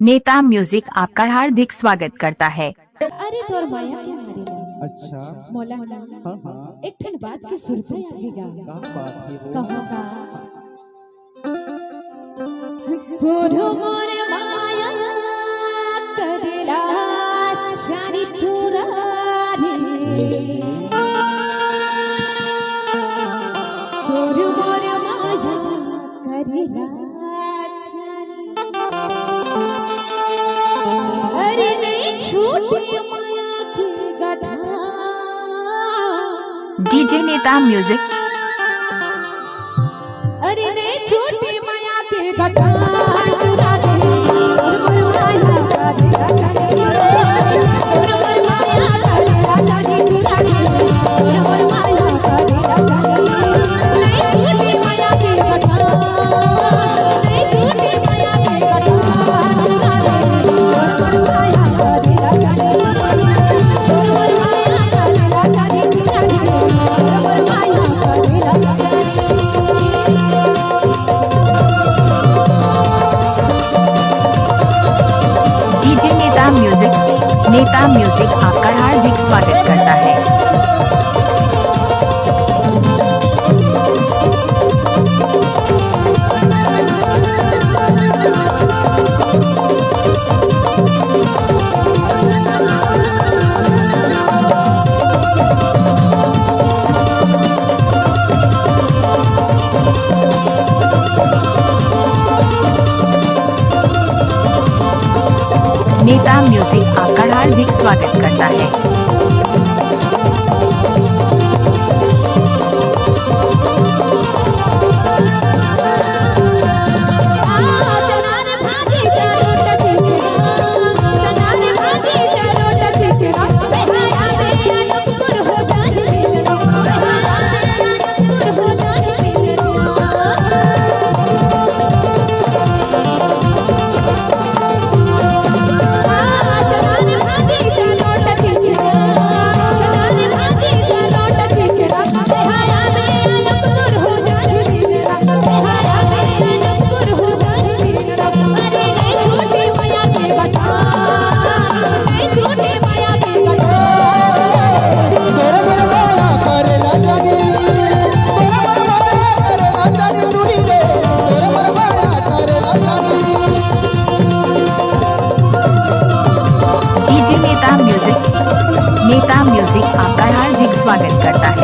नेता म्यूजिक आपका हार्दिक स्वागत करता है। अरे तोर माया के मारेला। अच्छा मोला हाँ हाँ एक ठन बात के सुरते आगेगा। क्या बात है वो? कहूँगा तोर मोर माया करेला छानी तोरा रे। तोर मोर माया करेला छानी अरे नहीं छोटी माया की गधा। डीजे नेता म्यूजिक। अरे ने छोटी माया के गधा चुरा दे और मोर माया का तेरा जाने और मोर माया का तेरा जाने चुरा दे और मोर माया का तेरा जाने। नहीं छोटी माया के गधा नहीं छोटी माया के गधा चुरा दे और मोर माया का तेरा जाने और मोर माया का तेरा जाने चुरा दे और मोर माया का तेरा जाने। डीजे नेता म्यूजिक आपका हार्दिक स्वागत करता है। नेता म्यूजिक आपका हार्दिक स्वागत करता है। चनार भाजी चरोट चिकना चनार भाजी चरोट चिकना बेहाया बेया नूर हो जाहि मिलना बेहाया बेया नूर हो जाहि चनार भाजी चरोट चिकना चनार भाजी चरोट चिकना बेहाया बेया नूर हो जाहि मिलना बेहाया बेया नूर हो जाहि मिलना। अरे नहीं छोटी माया के गधा नहीं छोटी माया के गधा। तोरे मोर माया करेला जानी तोरे मोर माया करेला जानी दूरी रे तोरे मोर माया करेला जानी। डीजे नेता म्यूजिक आपका हार्दिक स्वागत करता है।